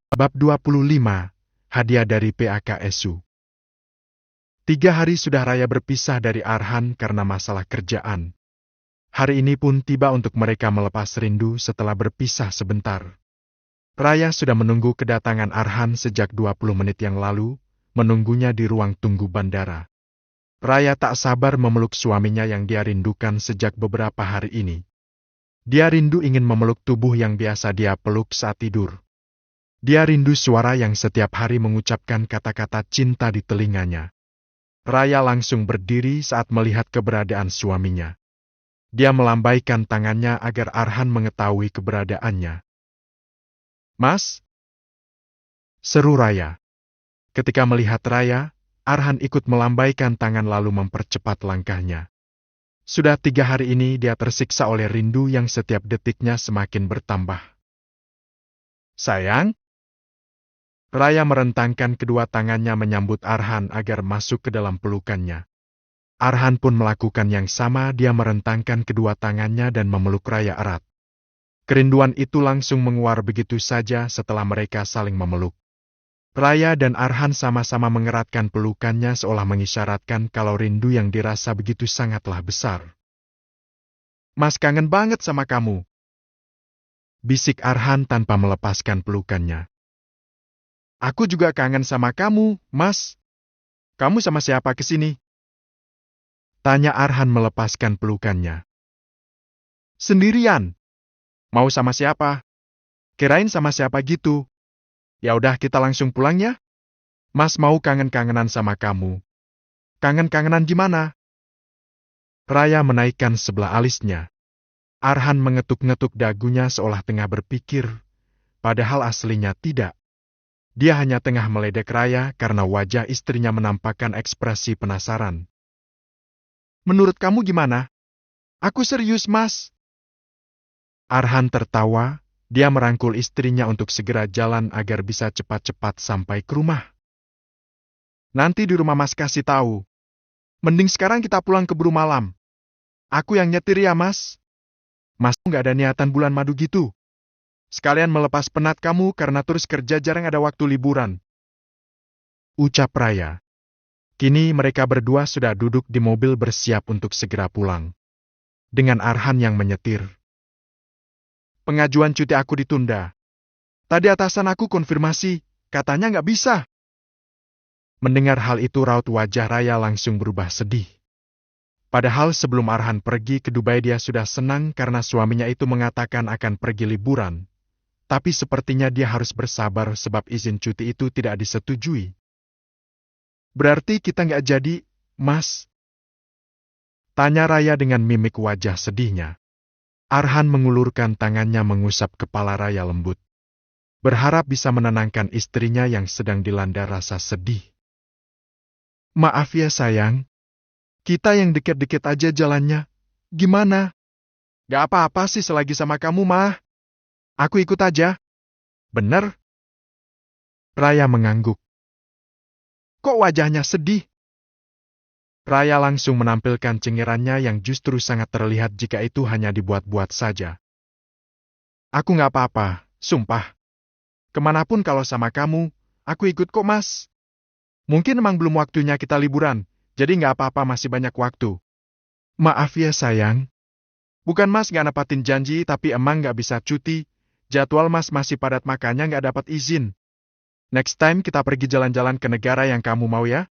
Bab 25, Hadiah dari PAKSU. 3 hari sudah Raya berpisah dari Arhan karena masalah kerjaan. Hari ini pun tiba untuk mereka melepas rindu setelah berpisah sebentar. Raya sudah menunggu kedatangan Arhan sejak 20 menit yang lalu, menunggunya di ruang tunggu bandara. Raya tak sabar memeluk suaminya yang dia rindukan sejak beberapa hari ini. Dia rindu ingin memeluk tubuh yang biasa dia peluk saat tidur. Dia rindu suara yang setiap hari mengucapkan kata-kata cinta di telinganya. Raya langsung berdiri saat melihat keberadaan suaminya. Dia melambaikan tangannya agar Arhan mengetahui keberadaannya. "Mas?" seru Raya. Ketika melihat Raya, Arhan ikut melambaikan tangan lalu mempercepat langkahnya. Sudah 3 hari ini dia tersiksa oleh rindu yang setiap detiknya semakin bertambah. "Sayang?" Raya merentangkan kedua tangannya menyambut Arhan agar masuk ke dalam pelukannya. Arhan pun melakukan yang sama, dia merentangkan kedua tangannya dan memeluk Raya erat. Kerinduan itu langsung menguar begitu saja setelah mereka saling memeluk. Raya dan Arhan sama-sama mengeratkan pelukannya seolah mengisyaratkan kalau rindu yang dirasa begitu sangatlah besar. "Mas kangen banget sama kamu," bisik Arhan tanpa melepaskan pelukannya. "Aku juga kangen sama kamu, Mas. Kamu sama siapa ke sini?" tanya Arhan melepaskan pelukannya. "Sendirian. Mau sama siapa? Kirain sama siapa gitu. Ya udah kita langsung pulang ya. Mas mau kangen-kangenan sama kamu." "Kangen-kangenan gimana?" Raya menaikkan sebelah alisnya. Arhan mengetuk-ngetuk dagunya seolah tengah berpikir, padahal aslinya tidak. Dia hanya tengah meledek Raya karena wajah istrinya menampakkan ekspresi penasaran. "Menurut kamu gimana?" "Aku serius, Mas." Arhan tertawa, dia merangkul istrinya untuk segera jalan agar bisa cepat-cepat sampai ke rumah. "Nanti di rumah Mas kasih tahu. Mending sekarang kita pulang keburu malam. Aku yang nyetir ya, Mas. Mas nggak ada niatan bulan madu gitu. Sekalian melepas penat kamu karena terus kerja jarang ada waktu liburan," ucap Raya. Kini mereka berdua sudah duduk di mobil bersiap untuk segera pulang. Dengan Arhan yang menyetir. "Pengajuan cuti aku ditunda. Tadi atasan aku konfirmasi, katanya nggak bisa." Mendengar hal itu raut wajah Raya langsung berubah sedih. Padahal sebelum Arhan pergi ke Dubai dia sudah senang karena suaminya itu mengatakan akan pergi liburan. Tapi sepertinya dia harus bersabar sebab izin cuti itu tidak disetujui. "Berarti kita nggak jadi, Mas?" tanya Raya dengan mimik wajah sedihnya. Arhan mengulurkan tangannya mengusap kepala Raya lembut. Berharap bisa menenangkan istrinya yang sedang dilanda rasa sedih. "Maaf ya sayang. Kita yang deket-deket aja jalannya. Gimana?" "Gak apa-apa sih selagi sama kamu, Mah. Aku ikut aja." "Bener?" Raya mengangguk. "Kok wajahnya sedih?" Raya langsung menampilkan cengirannya yang justru sangat terlihat jika itu hanya dibuat-buat saja. "Aku gak apa-apa, sumpah. Kemanapun kalau sama kamu, aku ikut kok, Mas. Mungkin emang belum waktunya kita liburan, jadi gak apa-apa masih banyak waktu." "Maaf ya sayang. Bukan Mas gak nepatin janji, tapi emang gak bisa cuti. Jadwal Mas masih padat makanya gak dapat izin. Next time kita pergi jalan-jalan ke negara yang kamu mau ya?"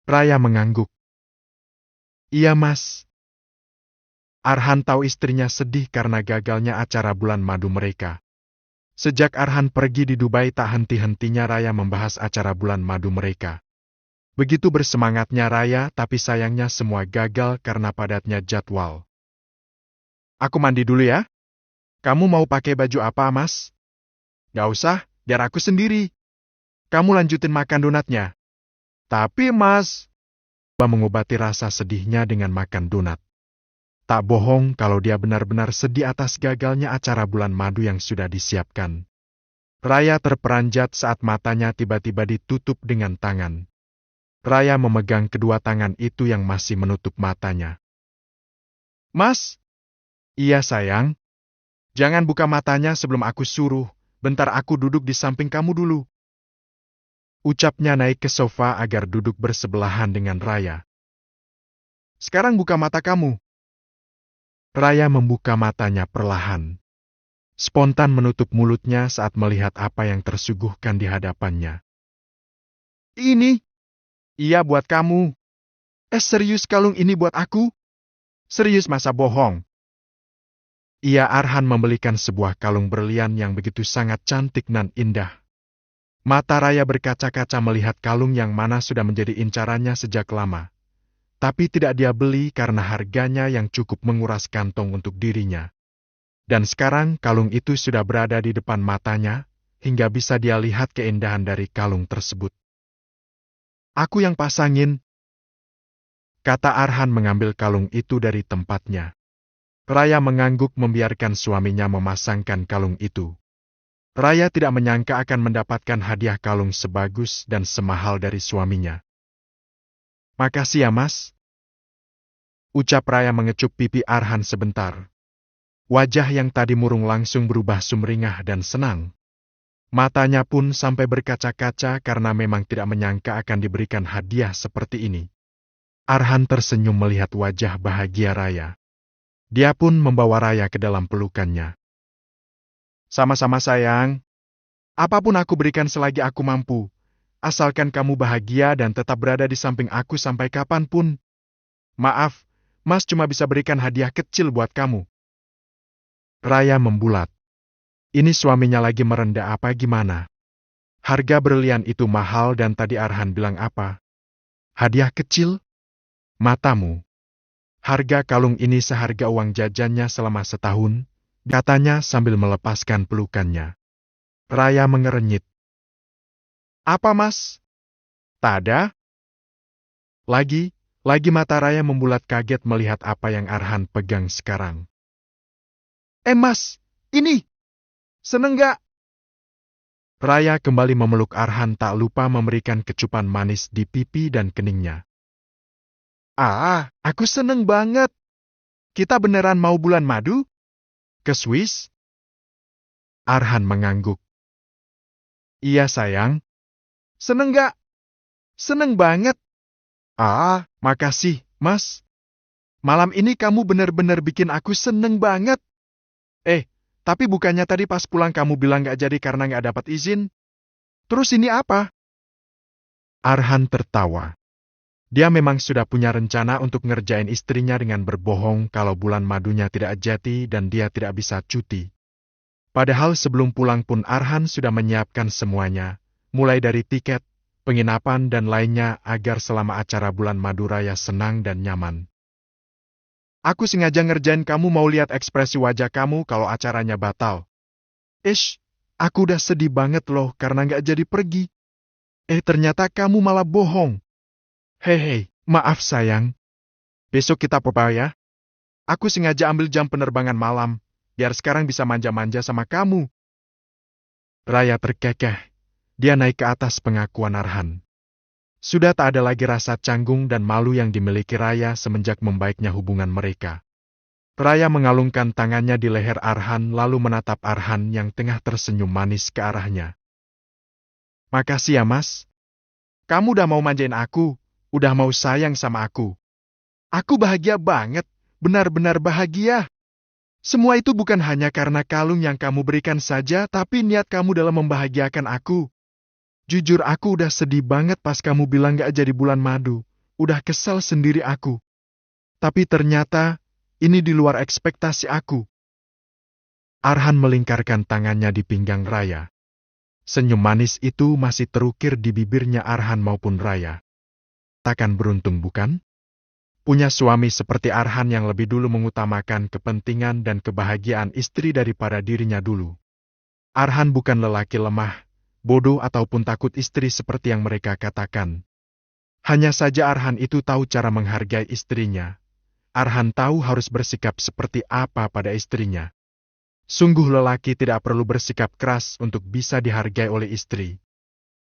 Raya mengangguk. "Iya Mas." Arhan tahu istrinya sedih karena gagalnya acara bulan madu mereka. Sejak Arhan pergi di Dubai tak henti-hentinya Raya membahas acara bulan madu mereka. Begitu bersemangatnya Raya, tapi sayangnya semua gagal karena padatnya jadwal. "Aku mandi dulu ya. Kamu mau pakai baju apa, Mas?" "Gak usah, biar aku sendiri. Kamu lanjutin makan donatnya." "Tapi, Mas..." mengobati rasa sedihnya dengan makan donat. Tak bohong kalau dia benar-benar sedih atas gagalnya acara bulan madu yang sudah disiapkan. Raya terperanjat saat matanya tiba-tiba ditutup dengan tangan. Raya memegang kedua tangan itu yang masih menutup matanya. "Mas?" "Iya sayang. Jangan buka matanya sebelum aku suruh. bentar aku duduk di samping kamu dulu. Ucapnya naik ke sofa agar duduk bersebelahan dengan Raya. Sekarang buka mata kamu. Raya membuka matanya perlahan. Spontan menutup mulutnya saat melihat apa yang tersuguhkan di hadapannya. Ini? Iya buat kamu. Serius kalung ini buat aku? Serius masa bohong? Iya, Arhan membelikan sebuah kalung berlian yang begitu sangat cantik dan indah. Mata Raya berkaca-kaca melihat kalung yang mana sudah menjadi incarannya sejak lama. Tapi tidak dia beli karena harganya yang cukup menguras kantong untuk dirinya. Dan sekarang kalung itu sudah berada di depan matanya, hingga bisa dia lihat keindahan dari kalung tersebut. Aku yang pasangin, kata Arhan mengambil kalung itu dari tempatnya. Raya mengangguk membiarkan suaminya memasangkan kalung itu. Raya tidak menyangka akan mendapatkan hadiah kalung sebagus dan semahal dari suaminya. Makasih ya, Mas. Ucap Raya mengecup pipi Arhan sebentar. Wajah yang tadi murung langsung berubah sumringah dan senang. Matanya pun sampai berkaca-kaca karena memang tidak menyangka akan diberikan hadiah seperti ini. Arhan tersenyum melihat wajah bahagia Raya. Dia pun membawa Raya ke dalam pelukannya. Sama-sama sayang. Apapun aku berikan selagi aku mampu. Asalkan kamu bahagia dan tetap berada di samping aku sampai kapanpun. Maaf, Mas cuma bisa berikan hadiah kecil buat kamu. Raya membulat. Ini suaminya lagi merendah apa gimana? Harga berlian itu mahal dan tadi Arhan bilang apa? Hadiah kecil? Matamu. Harga kalung ini seharga uang jajannya selama setahun, katanya sambil melepaskan pelukannya. Raya mengerenyit. Apa, Mas? Tak ada? Lagi mata Raya membulat kaget melihat apa yang Arhan pegang sekarang. Mas, ini! Seneng gak? Raya kembali memeluk Arhan tak lupa memberikan kecupan manis di pipi dan keningnya. Aku seneng banget. Kita beneran mau bulan madu? Ke Swiss? Arhan mengangguk. Iya sayang. Seneng gak? Seneng banget. Makasih, Mas. Malam ini kamu bener-bener bikin aku seneng banget. Tapi bukannya tadi pas pulang kamu bilang gak jadi karena gak dapat izin? Terus ini apa? Arhan tertawa. Dia memang sudah punya rencana untuk ngerjain istrinya dengan berbohong kalau bulan madunya tidak jadi dan dia tidak bisa cuti. Padahal sebelum pulang pun Arhan sudah menyiapkan semuanya, mulai dari tiket, penginapan dan lainnya agar selama acara bulan madu Raya senang dan nyaman. Aku sengaja ngerjain kamu mau lihat ekspresi wajah kamu kalau acaranya batal. Aku udah sedih banget loh karena nggak jadi pergi. Ternyata kamu malah bohong. Hei, maaf sayang. Besok kita papa ya. Aku sengaja ambil jam penerbangan malam, biar sekarang bisa manja-manja sama kamu. Raya terkekeh. Dia naik ke atas pengakuan Arhan. Sudah tak ada lagi rasa canggung dan malu yang dimiliki Raya semenjak membaiknya hubungan mereka. Raya mengalungkan tangannya di leher Arhan lalu menatap Arhan yang tengah tersenyum manis ke arahnya. Makasih ya, Mas. Kamu udah mau manjain aku, udah mau sayang sama aku. Aku bahagia banget, benar-benar bahagia. Semua itu bukan hanya karena kalung yang kamu berikan saja, tapi niat kamu dalam membahagiakan aku. Jujur aku udah sedih banget pas kamu bilang gak jadi bulan madu. Udah kesal sendiri aku. Tapi ternyata, ini di luar ekspektasi aku. Arhan melingkarkan tangannya di pinggang Raya. Senyum manis itu masih terukir di bibirnya Arhan maupun Raya. Takkan beruntung bukan? Punya suami seperti Arhan yang lebih dulu mengutamakan kepentingan dan kebahagiaan istri daripada dirinya dulu. Arhan bukan lelaki lemah, bodoh ataupun takut istri seperti yang mereka katakan. Hanya saja Arhan itu tahu cara menghargai istrinya. Arhan tahu harus bersikap seperti apa pada istrinya. Sungguh lelaki tidak perlu bersikap keras untuk bisa dihargai oleh istri.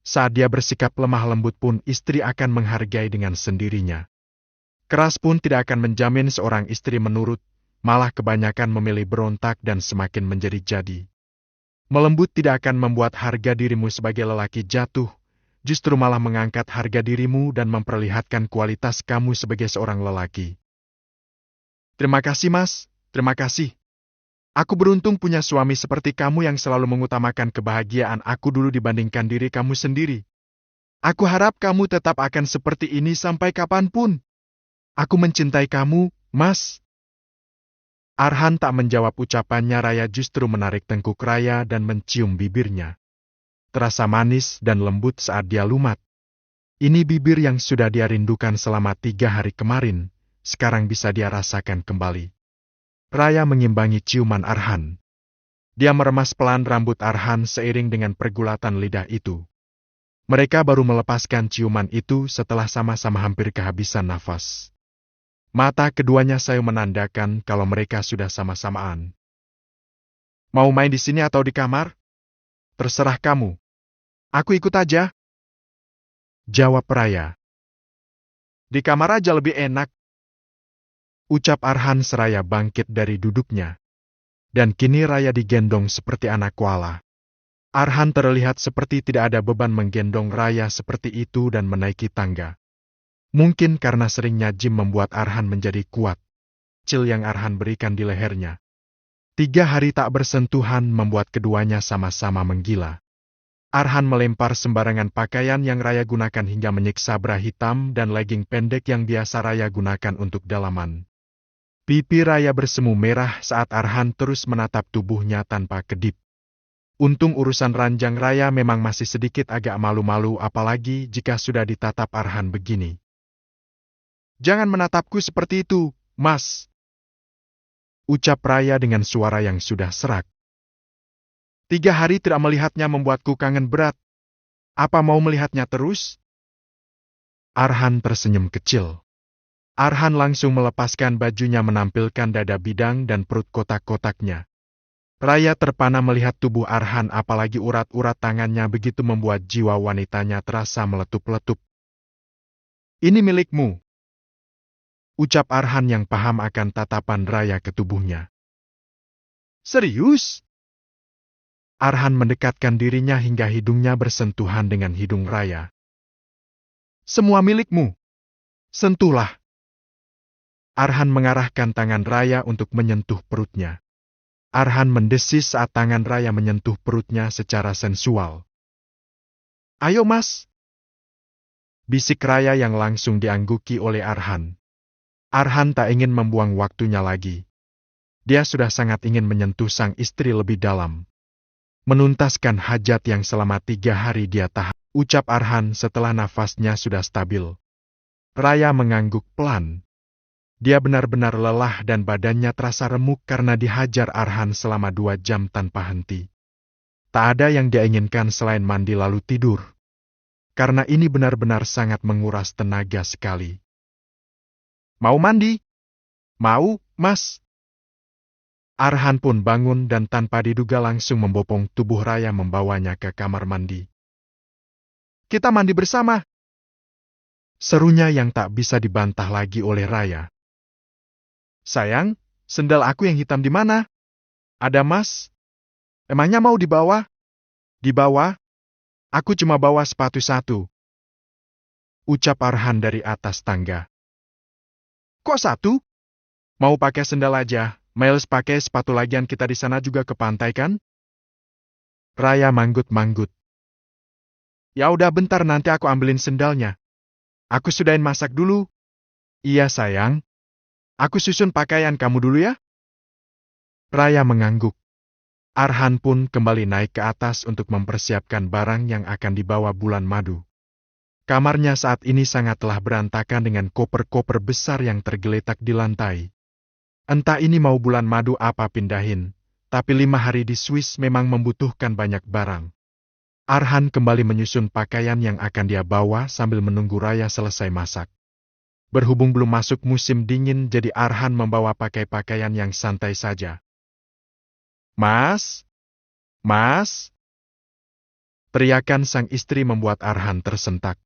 Saat dia bersikap lemah lembut pun istri akan menghargai dengan sendirinya. Keras pun tidak akan menjamin seorang istri menurut, malah kebanyakan memilih berontak dan semakin menjadi-jadi. Melembut tidak akan membuat harga dirimu sebagai lelaki jatuh, justru malah mengangkat harga dirimu dan memperlihatkan kualitas kamu sebagai seorang lelaki. Terima kasih, Mas. Terima kasih. Aku beruntung punya suami seperti kamu yang selalu mengutamakan kebahagiaan aku dulu dibandingkan diri kamu sendiri. Aku harap kamu tetap akan seperti ini sampai kapanpun. Aku mencintai kamu, Mas. Arhan tak menjawab ucapannya. Raya justru menarik tengkuk Raya dan mencium bibirnya. Terasa manis dan lembut saat dia lumat. Ini bibir yang sudah dia rindukan selama 3 hari kemarin, sekarang bisa dia rasakan kembali. Raya mengimbangi ciuman Arhan. Dia meremas pelan rambut Arhan seiring dengan pergulatan lidah itu. Mereka baru melepaskan ciuman itu setelah sama-sama hampir kehabisan nafas. Mata keduanya sayu menandakan kalau mereka sudah sama-samaan. Mau main di sini atau di kamar? Terserah kamu. Aku ikut aja. Jawab Raya. Di kamar aja lebih enak. Ucap Arhan seraya bangkit dari duduknya. Dan kini Raya digendong seperti anak koala. Arhan terlihat seperti tidak ada beban menggendong Raya seperti itu dan menaiki tangga. Mungkin karena seringnya gym membuat Arhan menjadi kuat. Cil yang Arhan berikan di lehernya. 3 hari tak bersentuhan membuat keduanya sama-sama menggila. Arhan melempar sembarangan pakaian yang Raya gunakan hingga menyiksa bra hitam dan legging pendek yang biasa Raya gunakan untuk dalaman. Pipi Raya bersemu merah saat Arhan terus menatap tubuhnya tanpa kedip. Untung urusan ranjang Raya memang masih sedikit agak malu-malu apalagi jika sudah ditatap Arhan begini. Jangan menatapku seperti itu, Mas. Ucap Raya dengan suara yang sudah serak. 3 hari tidak melihatnya membuatku kangen berat. Apa mau melihatnya terus? Arhan tersenyum kecil. Arhan langsung melepaskan bajunya menampilkan dada bidang dan perut kotak-kotaknya. Raya terpana melihat tubuh Arhan apalagi urat-urat tangannya begitu membuat jiwa wanitanya terasa meletup-letup. Ini milikmu. Ucap Arhan yang paham akan tatapan Raya ke tubuhnya. Serius? Arhan mendekatkan dirinya hingga hidungnya bersentuhan dengan hidung Raya. Semua milikmu. Sentuhlah. Arhan mengarahkan tangan Raya untuk menyentuh perutnya. Arhan mendesis saat tangan Raya menyentuh perutnya secara sensual. Ayo Mas. Bisik Raya yang langsung diangguki oleh Arhan. Arhan tak ingin membuang waktunya lagi. Dia sudah sangat ingin menyentuh sang istri lebih dalam. Menuntaskan hajat yang selama 3 hari dia tahan, ucap Arhan setelah nafasnya sudah stabil. Raya mengangguk pelan. Dia benar-benar lelah dan badannya terasa remuk karena dihajar Arhan selama 2 jam tanpa henti. Tak ada yang dia inginkan selain mandi lalu tidur. Karena ini benar-benar sangat menguras tenaga sekali. Mau mandi? Mau, Mas. Arhan pun bangun dan tanpa diduga langsung membopong tubuh Raya membawanya ke kamar mandi. Kita mandi bersama. Serunya yang tak bisa dibantah lagi oleh Raya. Sayang, sendal aku yang hitam di mana? Ada Mas? Emangnya mau dibawa? Dibawa? Aku cuma bawa sepatu 1. Ucap Arhan dari atas tangga. Kok 1? Mau pakai sendal aja, Miles pakai sepatu lagian kita di sana juga ke pantai kan? Raya manggut-manggut. Ya udah bentar nanti aku ambilin sendalnya. Aku sudahin masak dulu. Iya sayang. Aku susun pakaian kamu dulu ya. Raya mengangguk. Arhan pun kembali naik ke atas untuk mempersiapkan barang yang akan dibawa bulan madu. Kamarnya saat ini sangatlah berantakan dengan koper-koper besar yang tergeletak di lantai. Entah ini mau bulan madu apa pindahin, tapi 5 hari di Swiss memang membutuhkan banyak barang. Arhan kembali menyusun pakaian yang akan dia bawa sambil menunggu Raya selesai masak. Berhubung belum masuk musim dingin jadi Arhan membawa pakaian yang santai saja. Mas? Mas? Teriakan sang istri membuat Arhan tersentak.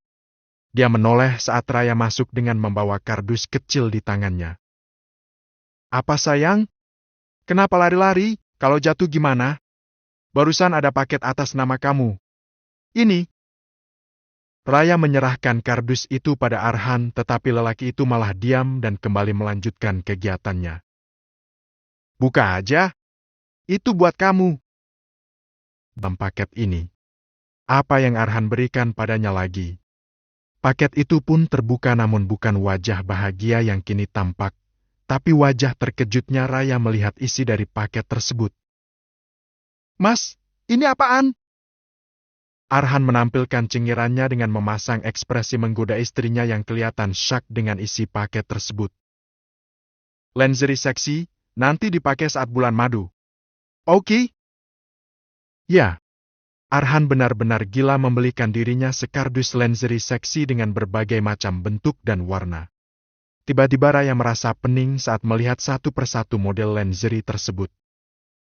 Dia menoleh saat Raya masuk dengan membawa kardus kecil di tangannya. Apa sayang? Kenapa lari-lari? Kalau jatuh gimana? barusan ada paket atas nama kamu. Ini. Raya menyerahkan kardus itu pada Arhan, tetapi lelaki itu malah diam dan kembali melanjutkan kegiatannya. Buka aja. Itu buat kamu. Dalam paket ini. Apa yang Arhan berikan padanya lagi? Paket itu pun terbuka, namun bukan wajah bahagia yang kini tampak, tapi wajah terkejutnya Raya melihat isi dari paket tersebut. Mas, ini apaan? Arhan menampilkan cengirannya dengan memasang ekspresi menggoda istrinya yang kelihatan syak dengan isi paket tersebut. Lingerie seksi, nanti dipakai saat bulan madu. Oke? Ya. Arhan benar-benar gila membelikan dirinya sekardus lingerie seksi dengan berbagai macam bentuk dan warna. Tiba-tiba Raya merasa pening saat melihat satu persatu model lingerie tersebut.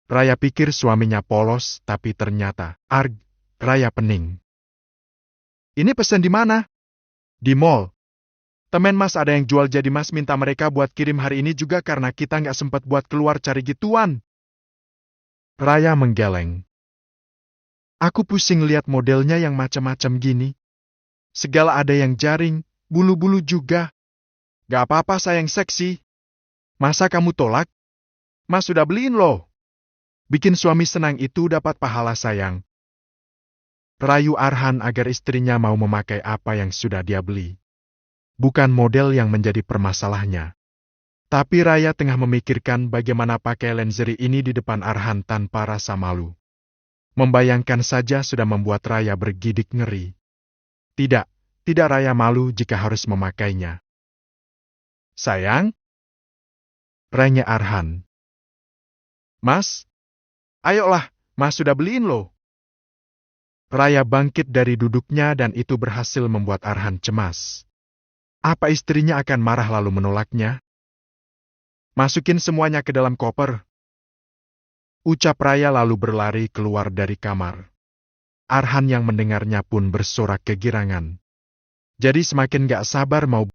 Raya pikir suaminya polos, tapi ternyata, Raya pening. Ini pesan di mana? Di mall. Temen Mas ada yang jual, jadi Mas minta mereka buat kirim hari ini juga karena kita nggak sempat buat keluar cari gituan. Raya menggeleng. Aku pusing lihat modelnya yang macam-macam gini. Segala ada yang jaring, bulu-bulu juga. Gak apa-apa sayang, seksi. Masa kamu tolak? Mas sudah beliin loh. Bikin suami senang itu dapat pahala sayang. Rayu Arhan agar istrinya mau memakai apa yang sudah dia beli. Bukan model yang menjadi permasalahannya. Tapi Raya tengah memikirkan bagaimana pakai lingerie ini di depan Arhan tanpa rasa malu. Membayangkan saja sudah membuat Raya bergidik ngeri. Tidak Raya malu jika harus memakainya. Sayang? Ranya Arhan. Mas? Ayolah, Mas sudah beliin loh. Raya bangkit dari duduknya dan itu berhasil membuat Arhan cemas. Apa istrinya akan marah lalu menolaknya? Masukin semuanya ke dalam koper. Ucap Raya lalu berlari keluar dari kamar. Arhan yang mendengarnya pun bersorak kegirangan. Jadi semakin gak sabar mau